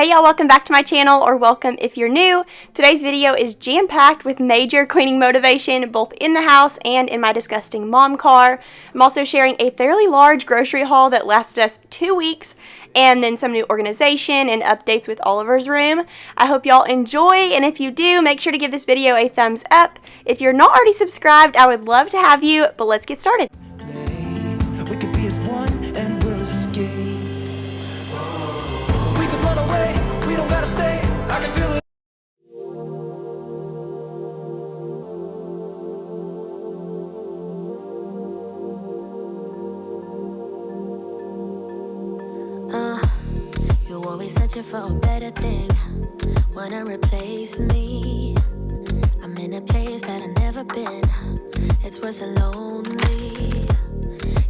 Hey y'all, welcome back to my channel, or welcome if you're new. Today's video is jam-packed with major cleaning motivation, both in the house and in my disgusting mom car. I'm also sharing a fairly large grocery haul that lasted us 2 weeks, and then some new organization and updates with Oliver's room. I hope y'all enjoy, and if you do, make sure to give this video a thumbs up. If you're not already subscribed, I would love to have you, but let's get started. We could be as one and we'll escape. We could run away, we don't gotta stay. I can feel it. You always searching for a better thing. Wanna replace me? I'm in a place that I've never been. It's worse and lonely.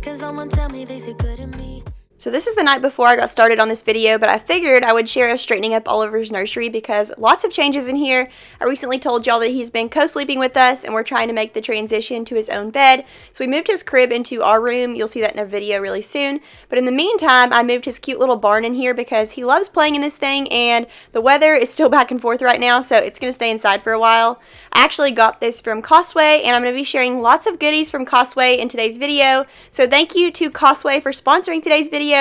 Cause someone tell me they see good in me. So this is the night before I got started on this video, but I figured I would share us straightening up Oliver's nursery because lots of changes in here. I recently told y'all that he's been co-sleeping with us and we're trying to make the transition to his own bed. So we moved his crib into our room. You'll see that in a video really soon. But in the meantime, I moved his cute little barn in here because he loves playing in this thing and the weather is still back and forth right now, so it's going to stay inside for a while. I actually got this from Costway and I'm going to be sharing lots of goodies from Costway in today's video. So thank you to Costway for sponsoring today's video.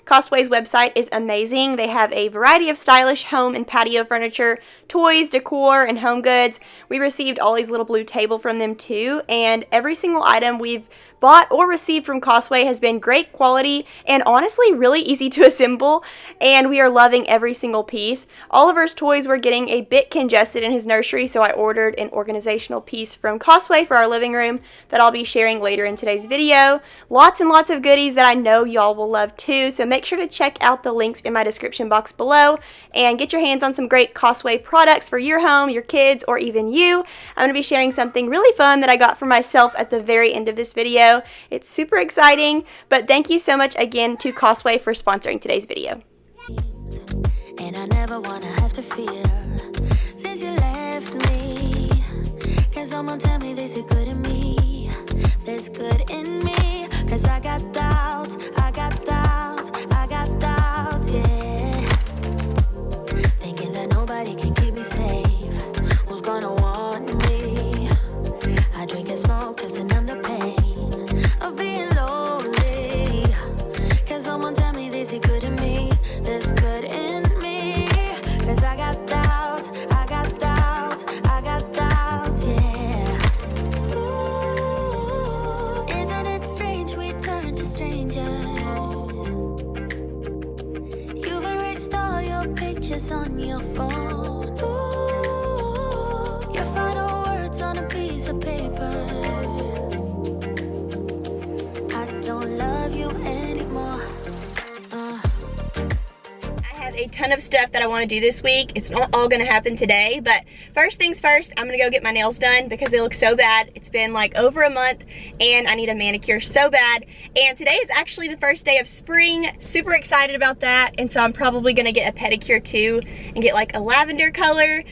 Costway's website is amazing. They have a variety of stylish home and patio furniture, toys, decor, and home goods. We received Ollie's little blue table from them too, and every single item we've bought or received from Costway has been great quality and honestly really easy to assemble, and we are loving every single piece. Oliver's toys were getting a bit congested in his nursery, so I ordered an organizational piece from Costway for our living room that I'll be sharing later in today's video. Lots and lots of goodies that I know y'all will love too, so make sure to check out the links in my description box below and get your hands on some great Costway products for your home, your kids, or even you. I'm going to be sharing something really fun that I got for myself at the very end of this video. It's super exciting, but thank you so much again to Costway for sponsoring today's video. And I never wanna have to fear since you left me. Can someone tell me there's good in me? There's good in me. Cause I got doubts, I got doubts, I got doubts, yeah. Thinking that nobody can keep me safe. Who's gonna want me? I drink and smoke just to numb the pain of being lonely. Can someone tell me there's good in me? There's good in me. Cause I got doubts, I got doubts, I got doubts, yeah. Ooh, isn't it strange we turn to strangers? You've erased all your pictures on your phone. Ooh, your final words on a piece of paper. A ton of stuff that I want to do this week. It's not all going to happen today, but first things first, I'm going to go get my nails done because they look so bad. It's been like over a month and I need a manicure so bad, and today is actually the first day of spring. Super excited about that, and so I'm probably going to get a pedicure too and get like a lavender color.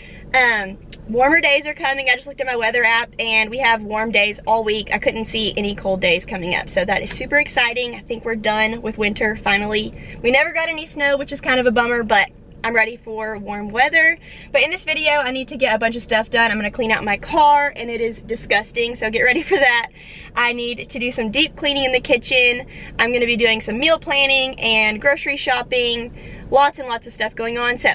Warmer days are coming. I just looked at my weather app and we have warm days all week. I couldn't see any cold days coming up, so that is super exciting. I think we're done with winter finally. We never got any snow, which is kind of a bummer, but I'm ready for warm weather. But in this video, I need to get a bunch of stuff done. I'm gonna clean out my car and it is disgusting, so get ready for that. I need to do some deep cleaning in the kitchen. I'm gonna be doing some meal planning and grocery shopping. Lots and lots of stuff going on, so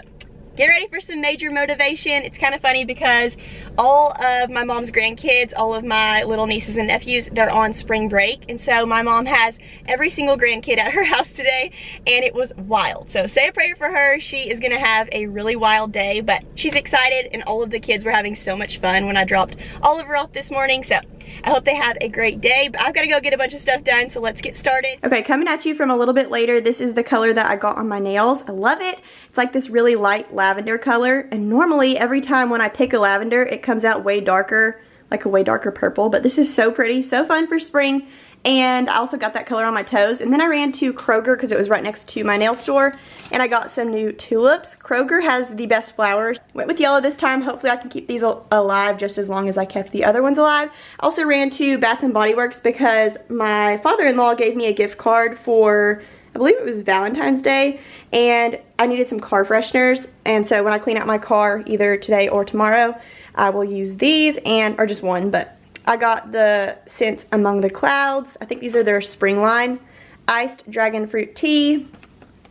get ready for some major motivation. It's kind of funny because all of my mom's grandkids, all of my little nieces and nephews, they're on spring break. And so my mom has every single grandkid at her house today, and it was wild. So say a prayer for her. She is gonna have a really wild day, but she's excited, and all of the kids were having so much fun when I dropped Oliver off this morning. So I hope they have a great day, but I've got to go get a bunch of stuff done, so let's get started. Okay, coming at you from a little bit later, this is the color that I got on my nails. I love it. It's like this really light lavender color, and normally every time when I pick a lavender, it comes out way darker, like a way darker purple, but this is so pretty, so fun for spring. And I also got that color on my toes. And then I ran to Kroger because it was right next to my nail store, and I got some new tulips. Kroger has the best flowers. Went with yellow this time. Hopefully I can keep these alive just as long as I kept the other ones alive. I also ran to Bath and Body Works because my father-in-law gave me a gift card for I believe it was Valentine's Day, and I needed some car fresheners, and so when I clean out my car either today or tomorrow, I will use these, or just one, but I got the scents Among the Clouds. I think these are their spring line. Iced Dragon Fruit Tea,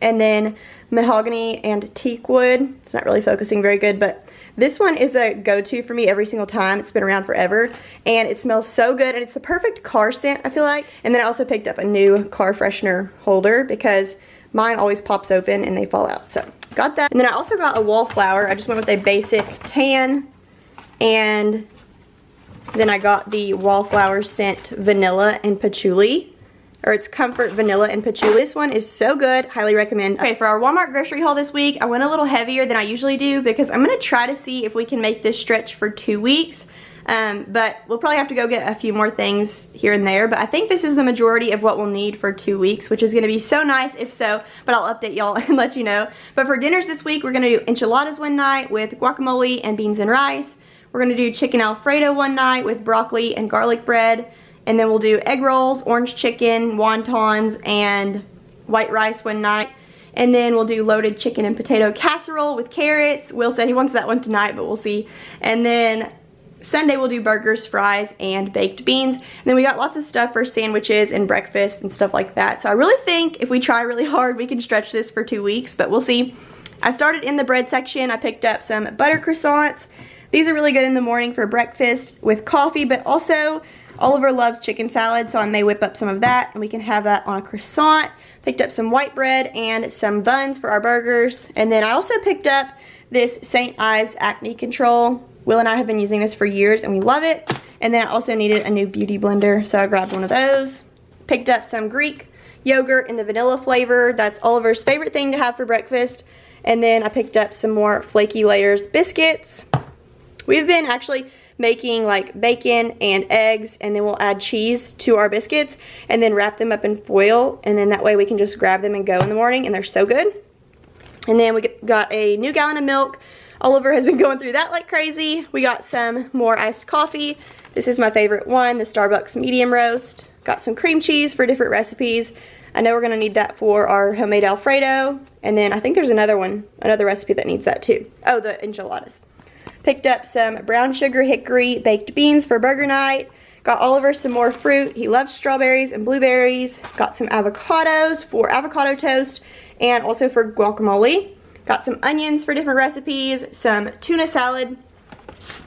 and then Mahogany and Teak Wood. It's not really focusing very good, but this one is a go-to for me every single time. It's been around forever, and it smells so good, and it's the perfect car scent, I feel like. And then I also picked up a new car freshener holder because mine always pops open and they fall out, so got that. And then I also got a wallflower. I just went with a basic tan, and then I got the wallflower scent Vanilla and Patchouli, or it's Comfort Vanilla and Patchouli. This one is so good, highly recommend. Okay, for our Walmart grocery haul this week, I went a little heavier than I usually do because I'm gonna try to see if we can make this stretch for 2 weeks. But we'll probably have to go get a few more things here and there, but I think this is the majority of what we'll need for 2 weeks, which is gonna be so nice if so, but I'll update y'all and let you know. But for dinners this week, we're gonna do enchiladas one night with guacamole and beans and rice. We're gonna do chicken Alfredo one night with broccoli and garlic bread. And then we'll do egg rolls, orange chicken, wontons, and white rice one night. And then we'll do loaded chicken and potato casserole with carrots. Will said he wants that one tonight, but we'll see. And then Sunday we'll do burgers, fries, and baked beans. And then we got lots of stuff for sandwiches and breakfast and stuff like that. So I really think if we try really hard, we can stretch this for 2 weeks, but we'll see. I started in the bread section. I picked up some butter croissants. These are really good in the morning for breakfast with coffee, but also Oliver loves chicken salad, so I may whip up some of that and we can have that on a croissant. Picked up some white bread and some buns for our burgers. And then I also picked up this St. Ives Acne Control. Will and I have been using this for years and we love it. And then I also needed a new beauty blender, so I grabbed one of those. Picked up some Greek yogurt in the vanilla flavor. That's Oliver's favorite thing to have for breakfast. And then I picked up some more Flaky Layers biscuits. We've been actually making like bacon and eggs, and then we'll add cheese to our biscuits and then wrap them up in foil, and then that way we can just grab them and go in the morning, and they're so good. And then we got a new gallon of milk. Oliver has been going through that like crazy. We got some more iced coffee. This is my favorite one, the Starbucks medium roast. Got some cream cheese for different recipes. I know we're gonna need that for our homemade Alfredo, and then I think there's another recipe that needs that too. Oh, the enchiladas. Picked up some brown sugar hickory baked beans for burger night. Got Oliver some more fruit. He loves strawberries and blueberries. Got some avocados for avocado toast and also for guacamole. Got some onions for different recipes, some tuna salad.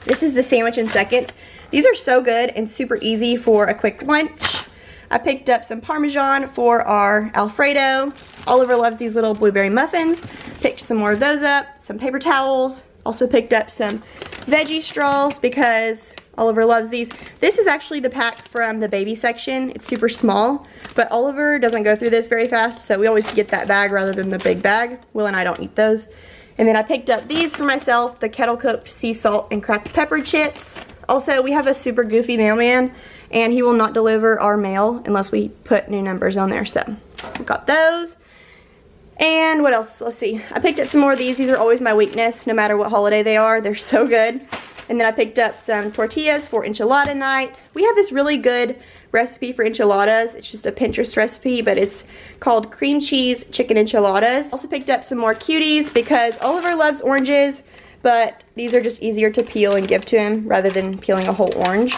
This is the sandwich in seconds. These are so good and super easy for a quick lunch. I picked up some Parmesan for our Alfredo. Oliver loves these little blueberry muffins. Picked some more of those up, some paper towels. Also picked up some veggie straws because Oliver loves these. This is actually the pack from the baby section. It's super small, but Oliver doesn't go through this very fast, so we always get that bag rather than the big bag. Will and I don't eat those. And then I picked up these for myself, the kettle cooked sea salt and cracked pepper chips. Also, we have a super goofy mailman, and he will not deliver our mail unless we put new numbers on there, so I got those. And what else? Let's see. I picked up some more of these. These are always my weakness, no matter what holiday they are. They're so good. And then I picked up some tortillas for enchilada night. We have this really good recipe for enchiladas. It's just a Pinterest recipe, but it's called cream cheese chicken enchiladas. Also picked up some more cuties because Oliver loves oranges, but these are just easier to peel and give to him rather than peeling a whole orange.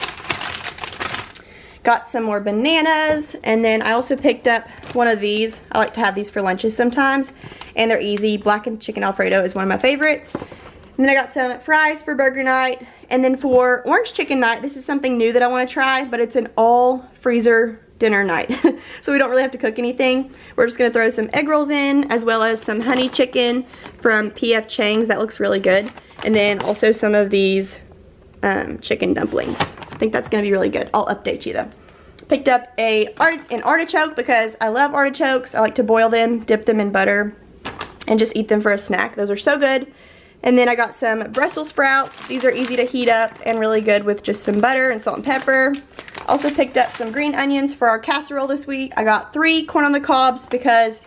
Got some more bananas, and then I also picked up one of these. I like to have these for lunches sometimes, and they're easy. Blackened chicken Alfredo is one of my favorites. And then I got some fries for burger night, and then for orange chicken night, this is something new that I want to try, but it's an all freezer dinner night. So we don't really have to cook anything. We're just going to throw some egg rolls in, as well as some honey chicken from P.F. Chang's. That looks really good. And then also some of these chicken dumplings. I think that's going to be really good. I'll update you though. Picked up an artichoke because I love artichokes. I like to boil them, dip them in butter, and just eat them for a snack. Those are so good. And then I got some Brussels sprouts. These are easy to heat up and really good with just some butter and salt and pepper. Also picked up some green onions for our casserole this week. I got 3 corn on the cobs because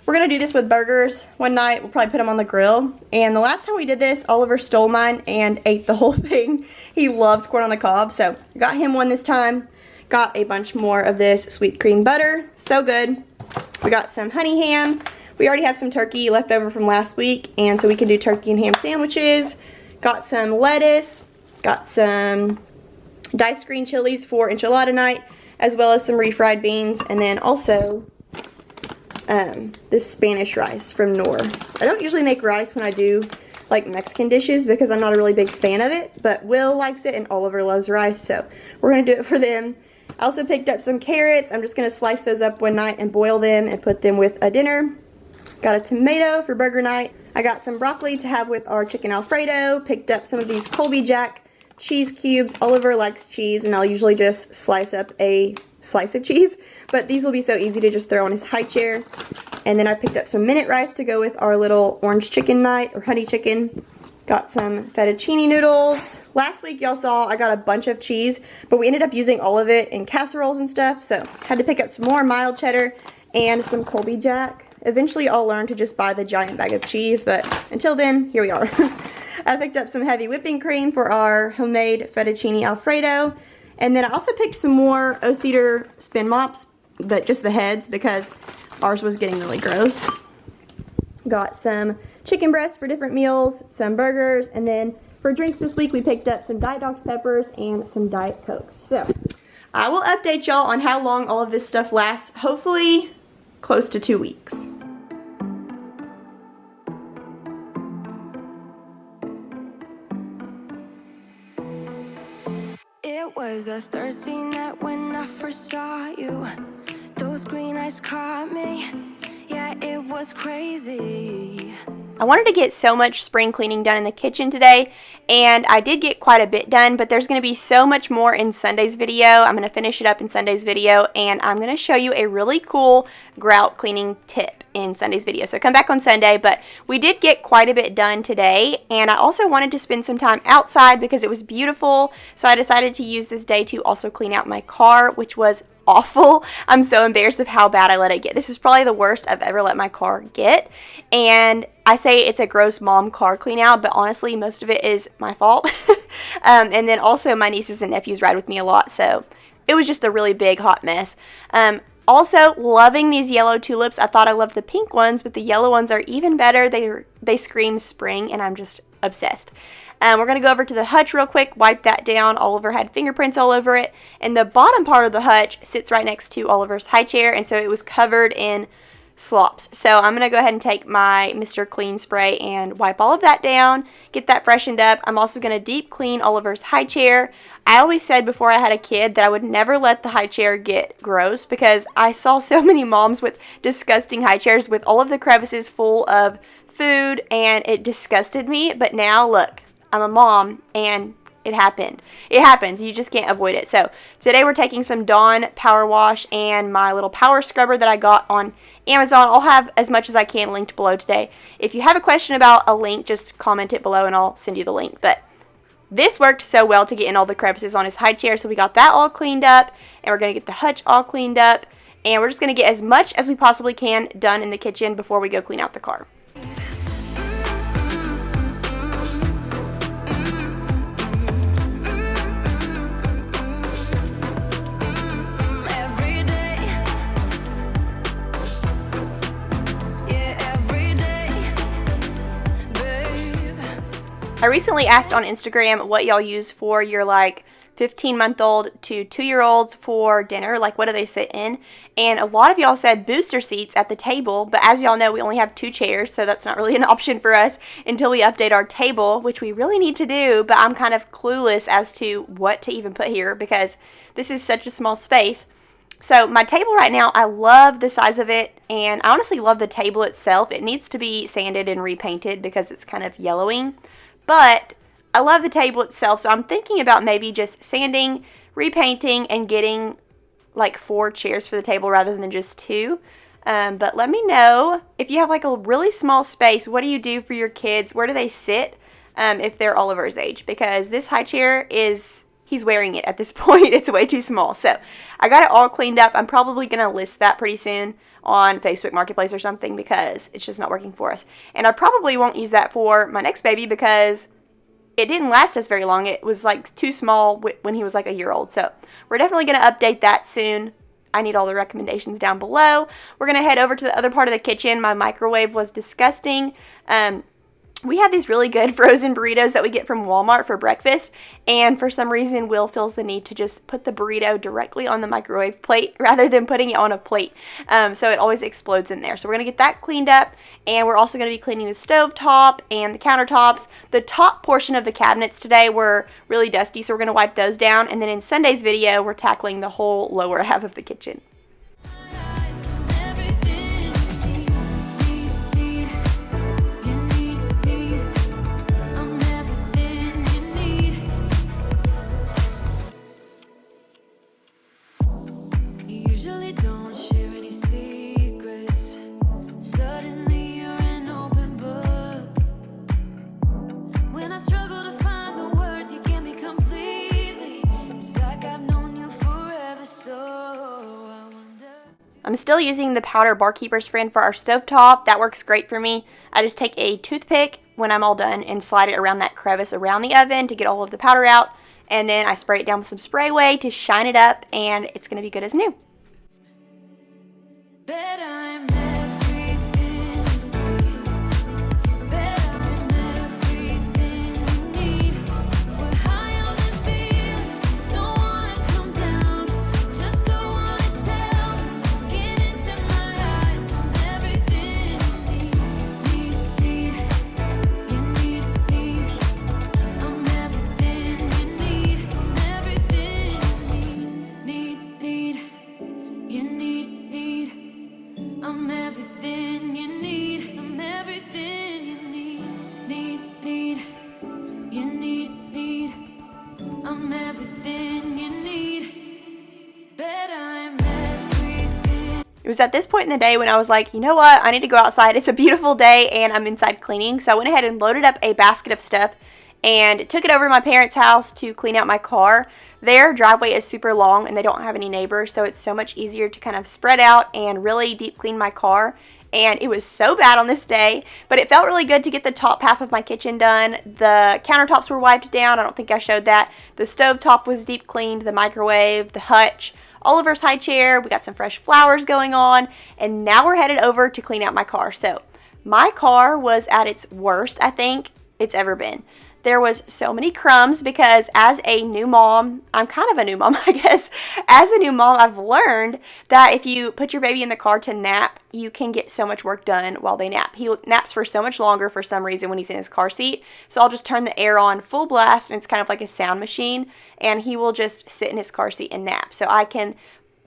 we're going to do this with burgers one night. We'll probably put them on the grill. And the last time we did this, Oliver stole mine and ate the whole thing. He loves corn on the cob, so I got him one this time. Got a bunch more of this sweet cream butter. So good. We got some honey ham. We already have some turkey left over from last week, and so we can do turkey and ham sandwiches. Got some lettuce. Got some diced green chilies for enchilada night, as well as some refried beans, and then also this Spanish rice from Knorr. I don't usually make rice when I do like Mexican dishes because I'm not a really big fan of it, but Will likes it and Oliver loves rice, so we're gonna do it for them. I also picked up some carrots. I'm just gonna slice those up one night and boil them and put them with a dinner. Got a tomato for burger night. I got some broccoli to have with our chicken Alfredo. Picked up some of these Colby Jack cheese cubes. Oliver likes cheese, and I'll usually just slice up a slice of cheese, but these will be so easy to just throw on his high chair. And then I picked up some minute rice to go with our little orange chicken night, or honey chicken. Got some fettuccine noodles. Last week y'all saw I got a bunch of cheese, but we ended up using all of it in casseroles and stuff, so had to pick up some more mild cheddar and some Colby Jack. Eventually I'll learn to just buy the giant bag of cheese, but until then, here we are. I picked up some heavy whipping cream for our homemade fettuccine Alfredo. And then I also picked some more O-Cedar spin mops, but just the heads because ours was getting really gross. Got some chicken breasts for different meals, some burgers, and then for drinks this week we picked up some Diet Dr. Peppers and some Diet Cokes. So I will update y'all on how long all of this stuff lasts, hopefully close to 2 weeks. It was a Thursday night when I first saw you. Those green eyes caught me. Yeah, it was crazy. I wanted to get so much spring cleaning done in the kitchen today, and I did get quite a bit done, but there's going to be so much more in Sunday's video. I'm going to finish it up in Sunday's video, and I'm going to show you a really cool grout cleaning tip in Sunday's video. So come back on Sunday, but we did get quite a bit done today, and I also wanted to spend some time outside because it was beautiful, so I decided to use this day to also clean out my car, which was awful. I'm so embarrassed of how bad I let it get. This is probably the worst I've ever let my car get, and I say it's a gross mom car clean out, but honestly most of it is my fault. And then also my nieces and nephews ride with me a lot, so it was just a really big hot mess. Also loving these yellow tulips. I thought I loved the pink ones, but the yellow ones are even better. They scream spring, and I'm just obsessed. We're going to go over to the hutch real quick, wipe that down. Oliver had fingerprints all over it, and the bottom part of the hutch sits right next to Oliver's high chair, and so it was covered in slops. So I'm going to go ahead and take my Mr. Clean spray and wipe all of that down, get that freshened up. I'm also going to deep clean Oliver's high chair. I always said before I had a kid that I would never let the high chair get gross because I saw so many moms with disgusting high chairs with all of the crevices full of food, and it disgusted me. But now look, I'm a mom, and it happened. It happens. You just can't avoid it. So today we're taking some Dawn Power Wash and my little power scrubber that I got on Amazon. I'll have as much as I can linked below today. If you have a question about a link, just comment it below and I'll send you the link. But this worked so well to get in all the crevices on his high chair. So we got that all cleaned up, and we're going to get the hutch all cleaned up. And we're just going to get as much as we possibly can done in the kitchen before we go clean out the car. I recently asked on Instagram what y'all use for your like 15-month-old to 2-year-olds for dinner, like what do they sit in? And a lot of y'all said booster seats at the table, but as y'all know, we only have 2 chairs, so that's not really an option for us until we update our table, which we really need to do, but I'm kind of clueless as to what to even put here because this is such a small space. So my table right now, I love the size of it, and I honestly love the table itself. It needs to be sanded and repainted because it's kind of yellowing. But I love the table itself, so I'm thinking about maybe just sanding, repainting, and getting like 4 chairs for the table rather than just 2. But let me know if you have like a really small space, what do you do for your kids? Where do they sit if they're Oliver's age? Because this high chair he's wearing it at this point. It's way too small. So I got it all cleaned up. I'm probably going to list that pretty soon on Facebook Marketplace or something because it's just not working for us. And I probably won't use that for my next baby because it didn't last us very long. It was like too small when he was like a year old. So we're definitely going to update that soon. I need all the recommendations down below. We're going to head over to the other part of the kitchen. My microwave was disgusting. We have these really good frozen burritos that we get from Walmart for breakfast, and for some reason Will feels the need to just put the burrito directly on the microwave plate rather than putting it on a plate, so it always explodes in there. So we're going to get that cleaned up, and we're also going to be cleaning the stove top and the countertops. The top portion of the cabinets today were really dusty, so we're going to wipe those down, and then in Sunday's video we're tackling the whole lower half of the kitchen. I'm still using the powder Barkeeper's Friend for our stovetop. That works great for me. I just take a toothpick when I'm all done and slide it around that crevice around the oven to get all of the powder out. And then I spray it down with some Spray-Away to shine it up, and it's going to be good as new. It was at this point in the day when I was like, you know what, I need to go outside. It's a beautiful day and I'm inside cleaning. So I went ahead and loaded up a basket of stuff and took it over to my parents' house to clean out my car. Their driveway is super long and they don't have any neighbors, so it's so much easier to kind of spread out and really deep clean my car. And it was so bad on this day, but it felt really good to get the top half of my kitchen done. The countertops were wiped down. I don't think I showed that. The stove top was deep cleaned, the microwave, the hutch, Oliver's high chair. We got some fresh flowers going on, and now we're headed over to clean out my car. So my car was at its worst, I think it's ever been. There was so many crumbs because as a new mom, I'm kind of a new mom, I guess. As a new mom, I've learned that if you put your baby in the car to nap, you can get so much work done while they nap. He naps for so much longer for some reason when he's in his car seat. So I'll just turn the air on full blast, and it's kind of like a sound machine, and he will just sit in his car seat and nap. So I can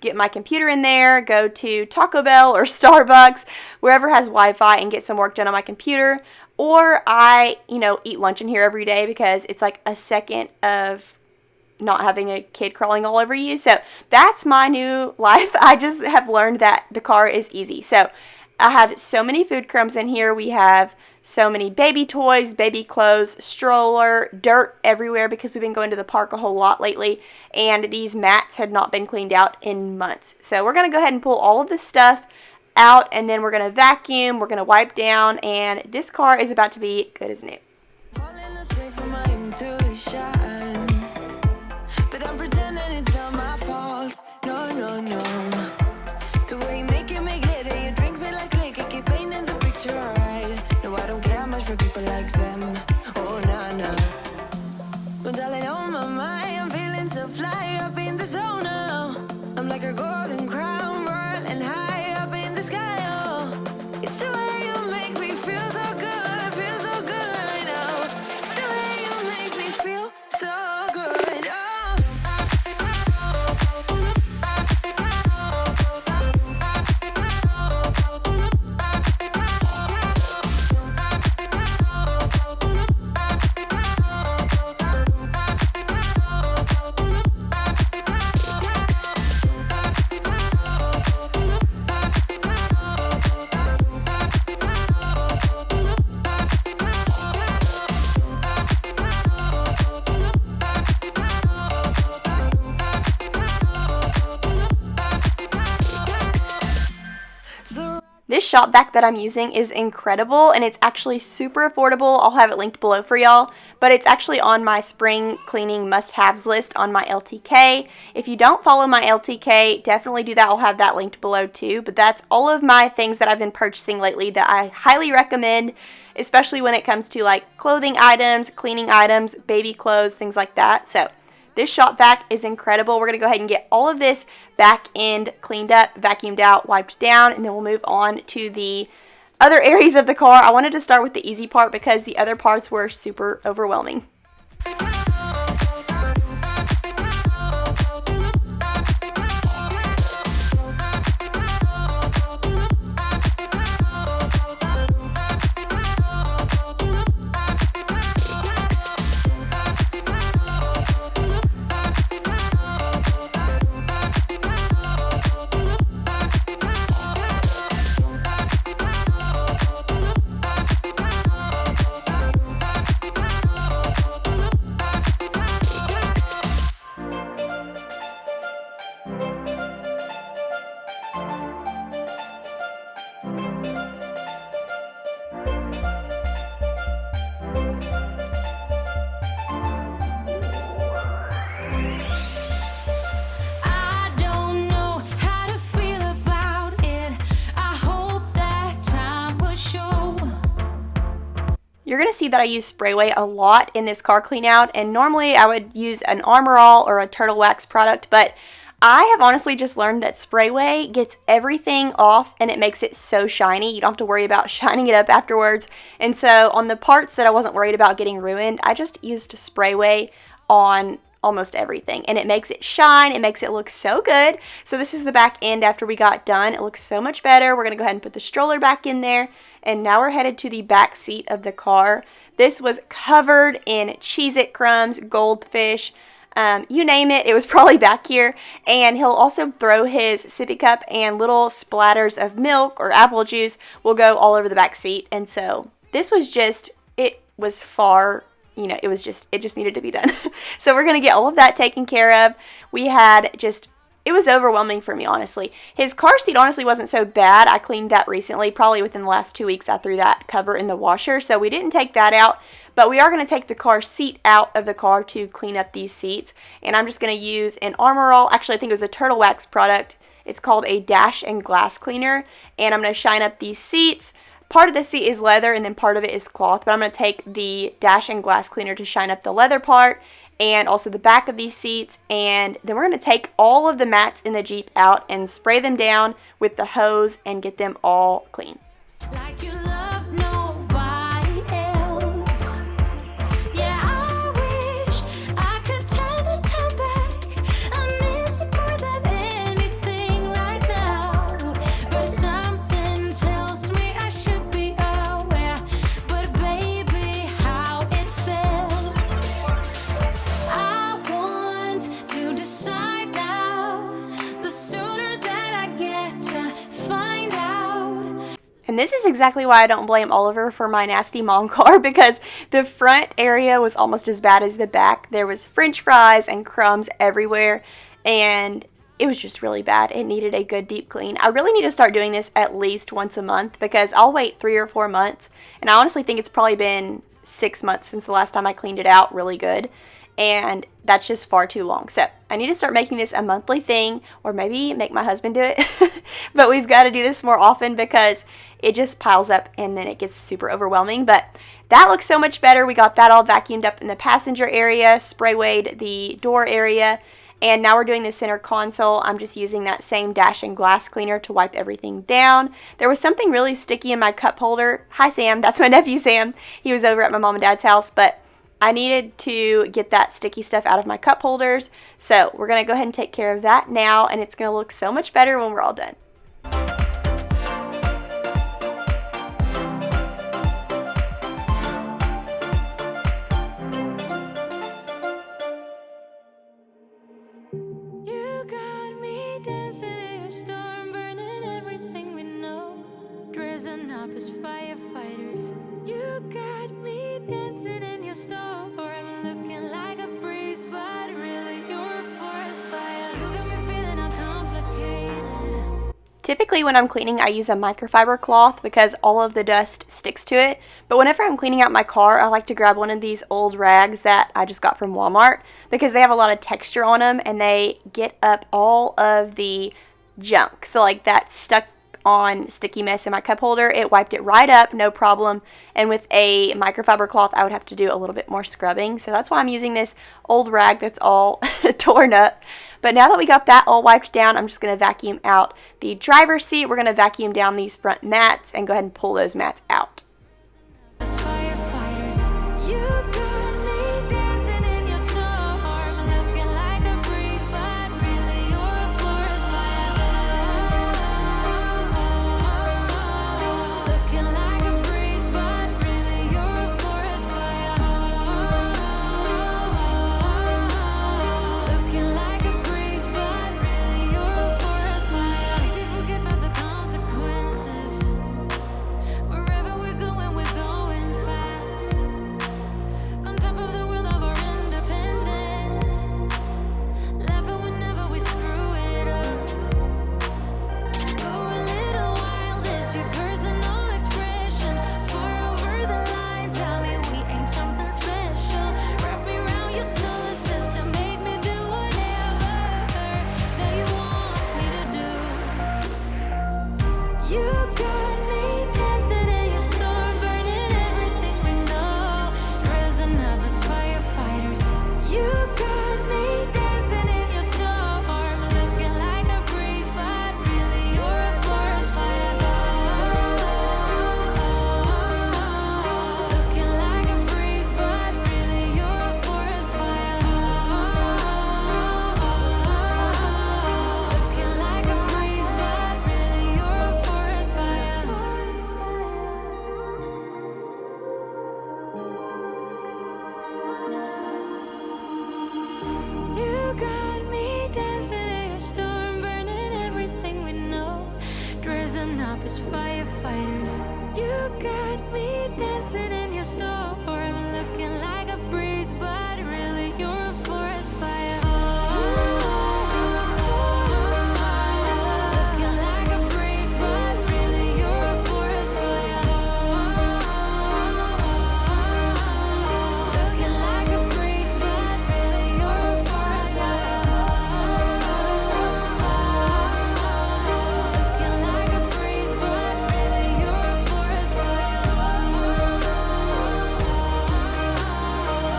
get my computer in there, go to Taco Bell or Starbucks, wherever has Wi-Fi, and get some work done on my computer. Or I, eat lunch in here every day because it's like a second of not having a kid crawling all over you. So that's my new life. I just have learned that the car is easy. So I have so many food crumbs in here. We have so many baby toys, baby clothes, stroller, dirt everywhere because we've been going to the park a whole lot lately. And these mats had not been cleaned out in months. So we're going to go ahead and pull all of this stuff out, and then we're going to vacuum, we're going to wipe down, and this car is about to be good as new. Falling astray from my intuition, but I'm pretending it's not my fault. No. The way you make glitter, you drink me like liquor, keep painting the picture alright. No, I don't care much for people like them. Oh, no. But darling, on my mind, I'm feeling so fly up in the zone now. I'm like a golden crown, whirling high. It's the way you make me feel so good right now. It's the way you make me feel so good. Oh. This shop vac that I'm using is incredible, and it's actually super affordable. I'll have it linked below for y'all, but it's actually on my spring cleaning must-haves list on my LTK. If you don't follow my LTK, definitely do that. I'll have that linked below too, but that's all of my things that I've been purchasing lately that I highly recommend, especially when it comes to like clothing items, cleaning items, baby clothes, things like that. So this shop vac is incredible. We're going to go ahead and get all of this back end cleaned up, vacuumed out, wiped down, and then we'll move on to the other areas of the car. I wanted to start with the easy part because the other parts were super overwhelming. You're going to see that I use Sprayway a lot in this car clean out, and normally I would use an Armor All or a Turtle Wax product, but I have honestly just learned that Sprayway gets everything off and it makes it so shiny. You don't have to worry about shining it up afterwards. And so on the parts that I wasn't worried about getting ruined, I just used Sprayway on almost everything, and it makes it shine. It makes it look so good. So this is the back end after we got done. It looks so much better. We're going to go ahead and put the stroller back in there. And now we're headed to the back seat of the car. This was covered in Cheez-It crumbs, goldfish, you name it, it was probably back here. And he'll also throw his sippy cup, and little splatters of milk or apple juice will go all over the back seat. And so this was just, it was far, you know, it just needed to be done. So we're going to get all of that taken care of. We had just, it was overwhelming for me, honestly. His car seat honestly wasn't so bad. I cleaned that recently. Probably within the last 2 weeks I threw that cover in the washer. So we didn't take that out. But we are going to take the car seat out of the car to clean up these seats. And I'm just going to use an Armor All. Actually, I think it was a Turtle Wax product. It's called a Dash and Glass Cleaner. And I'm going to shine up these seats. Part of the seat is leather and then part of it is cloth. But I'm going to take the Dash and Glass Cleaner to shine up the leather part and also the back of these seats, and then we're going to take all of the mats in the Jeep out and spray them down with the hose and get them all clean. Like you love nobody else. Yeah, I wish I could turn the time back. I miss it more than anything right now. But something tells me I should be aware. But baby, how it felt. I want to decide now. The sooner that I get to find out. And this is exactly why I don't blame Oliver for my nasty mom car, because the front area was almost as bad as the back. There was french fries and crumbs everywhere, and it was just really bad. It needed a good deep clean. I really need to start doing this at least once a month, because I'll wait 3 or 4 months, and I honestly think it's probably been 6 months since the last time I cleaned it out really good, and that's just far too long. So I need to start making this a monthly thing, or maybe make my husband do it. But we've got to do this more often because it just piles up and then it gets super overwhelming. But that looks so much better. We got that all vacuumed up in the passenger area, spray-wayed the door area, and now we're doing the center console. I'm just using that same Dash and Glass Cleaner to wipe everything down. There was something really sticky in my cup holder. Hi, Sam. That's my nephew, Sam. He was over at my mom and dad's house, but I needed to get that sticky stuff out of my cup holders. So we're going to go ahead and take care of that now, and it's going to look so much better when we're all done. You got me dancing in your storm, burning everything we know, dressing up as firefighters. You got me dancing in your storm, I'm looking like a breeze, but really you're a forest fire. You got me feeling uncomplicated. Typically when I'm cleaning, I use a microfiber cloth because all of the dust sticks to it. But whenever I'm cleaning out my car, I like to grab one of these old rags that I just got from Walmart because they have a lot of texture on them and they get up all of the junk. So like that stuck on sticky mess in my cup holder, it wiped it right up, no problem. And with a microfiber cloth, I would have to do a little bit more scrubbing. So that's why I'm using this old rag that's all torn up. But now that we got that all wiped down, I'm just going to vacuum out the driver's seat. We're going to vacuum down these front mats and go ahead and pull those mats out. As firefighters, you got me dancing in your storm, looking like a breeze, but really you're a forest fire. Looking like a breeze, but really you're a forest fire. Looking like a breeze, but really you're a forest fire. Looking like a breeze, but really you're a forest fire.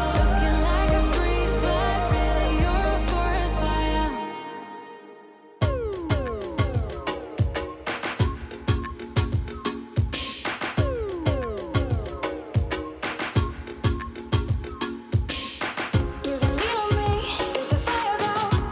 Looking like a breeze, but really you're a forest fire. You can lean on me if the fire goes.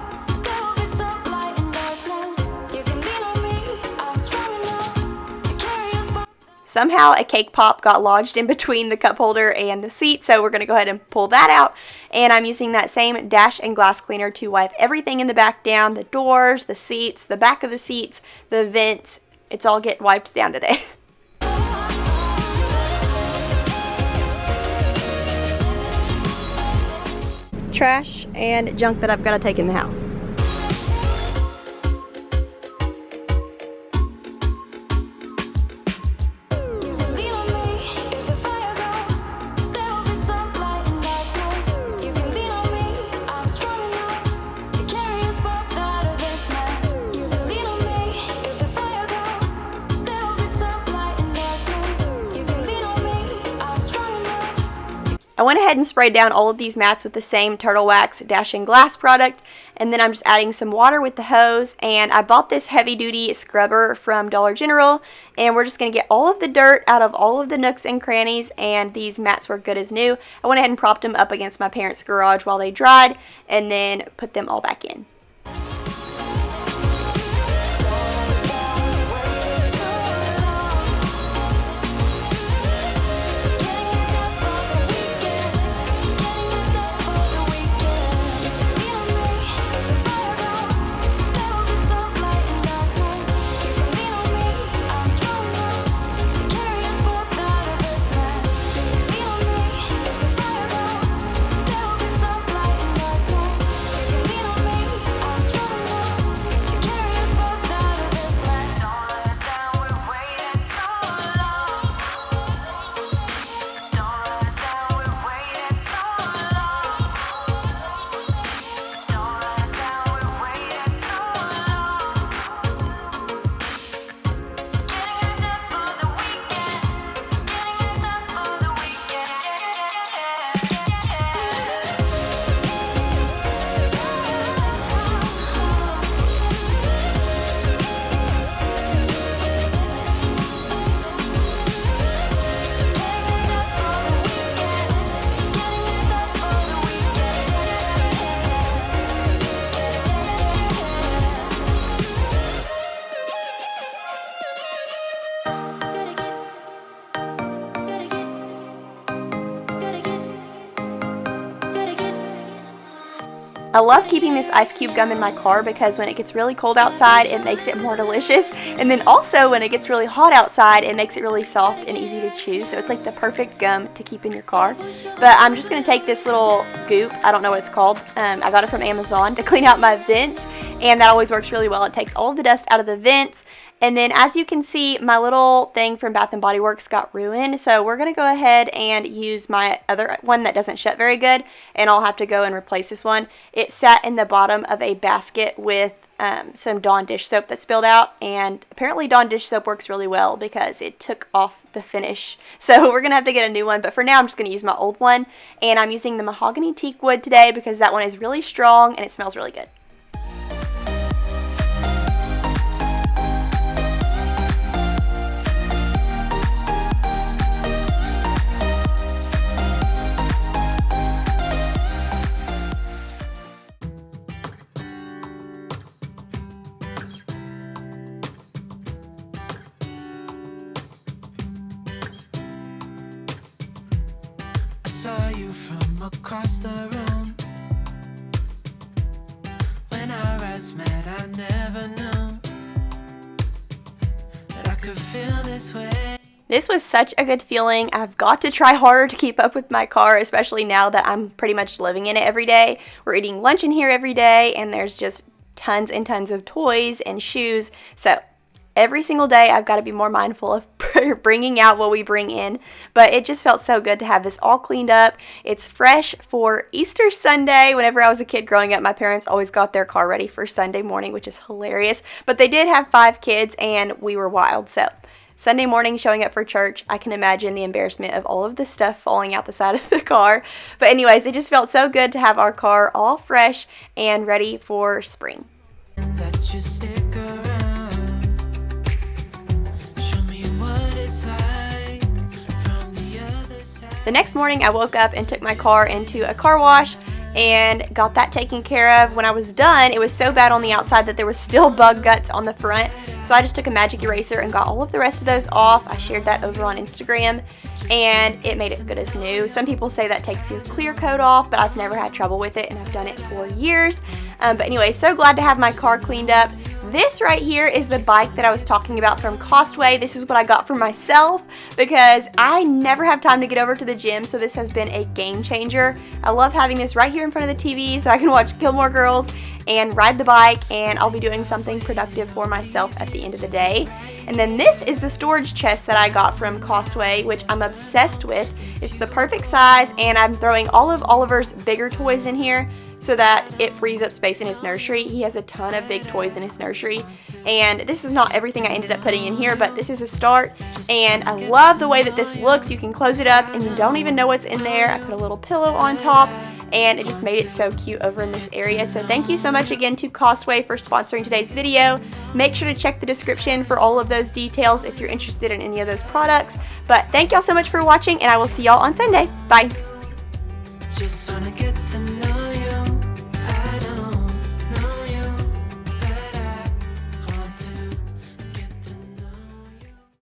There will be some light in darkness. You can lean on me, I'm strong enough to carry us both. Somehow a cake pop got lodged in between the cup holder and the seat, so we're going to go ahead and pull that out. And I'm using that same dash and glass cleaner to wipe everything in the back down, the doors, the seats, the back of the seats, the vents. It's all get wiped down today. Trash and junk that I've got to take in the house. You can lean on me if the fire goes. There will be some light in darkness. You can lean on me, I'm strong enough to carry us both out of this mess. You can lean on me if the fire goes. There will be some light in darkness. You can lean on me, I'm strong enough. I went ahead and sprayed down all of these mats with the same Turtle Wax Dash and Glass product, and then I'm just adding some water with the hose. And I bought this heavy duty scrubber from Dollar General, and we're just going to get all of the dirt out of all of the nooks and crannies, and these mats were good as new. I went ahead and propped them up against my parents' garage while they dried, and then put them all back in. There will be some light in darkness. You can lean on me I love keeping this ice cube gum in my car because when it gets really cold outside, it makes it more delicious. And then also when it gets really hot outside, it makes it really soft and easy to chew. So it's like the perfect gum to keep in your car. But I'm just going to take this little goop, I don't know what it's called. I got it from Amazon to clean out my vents. And that always works really well. It takes all of the dust out of the vents. And then as you can see, my little thing from Bath & Body Works got ruined. So we're going to go ahead and use my other one that doesn't shut very good. And I'll have to go and replace this one. It sat in the bottom of a basket with some Dawn dish soap that spilled out. And apparently Dawn dish soap works really well because it took off the finish. So we're going to have to get a new one. But for now, I'm just going to use my old one. And I'm using the mahogany teak wood today because that one is really strong and it smells really good. Saw you from across the room. When our eyes met, I never knew that I could feel this way. This was such a good feeling. I've got to try harder to keep up with my car, especially now that I'm pretty much living in it every day. We're eating lunch in here every day, and there's just tons and tons of toys and shoes. So every single day, I've got to be more mindful of bringing out what we bring in. But it just felt so good to have this all cleaned up. It's fresh for Easter Sunday. Whenever I was a kid growing up, my parents always got their car ready for Sunday morning, which is hilarious. But they did have 5 kids, and we were wild. So Sunday morning showing up for church, I can imagine the embarrassment of all of the stuff falling out the side of the car. But anyways, it just felt so good to have our car all fresh and ready for spring. That you stick around. Show me what it's like from the other side. The next morning I woke up and took my car into a car wash and got that taken care of. When I was done, it was so bad on the outside that there was still bug guts on the front. So I just took a magic eraser and got all of the rest of those off. I shared that over on Instagram and it made it good as new. Some people say that takes your clear coat off, but I've never had trouble with it and I've done it for years. But anyway, so glad to have my car cleaned up. This right here is the bike that I was talking about from Costway. This is what I got for myself because I never have time to get over to the gym, so this has been a game changer. I love having this right here in front of the TV so I can watch Gilmore Girls and ride the bike, and I'll be doing something productive for myself at the end of the day. And then this is the storage chest that I got from Costway, which I'm obsessed with. It's the perfect size, and I'm throwing all of Oliver's bigger toys in here so that it frees up space in his nursery. He has a ton of big toys in his nursery, and this is not everything I ended up putting in here, but this is a start, and I love the way that this looks. You can close it up and you don't even know what's in there. I put a little pillow on top, and it just made it so cute over in this area. So thank you so much again to Costway for sponsoring today's video. Make sure to check the description for all of those details if you're interested in any of those products. But thank y'all so much for watching, and I will see y'all on Sunday. Bye.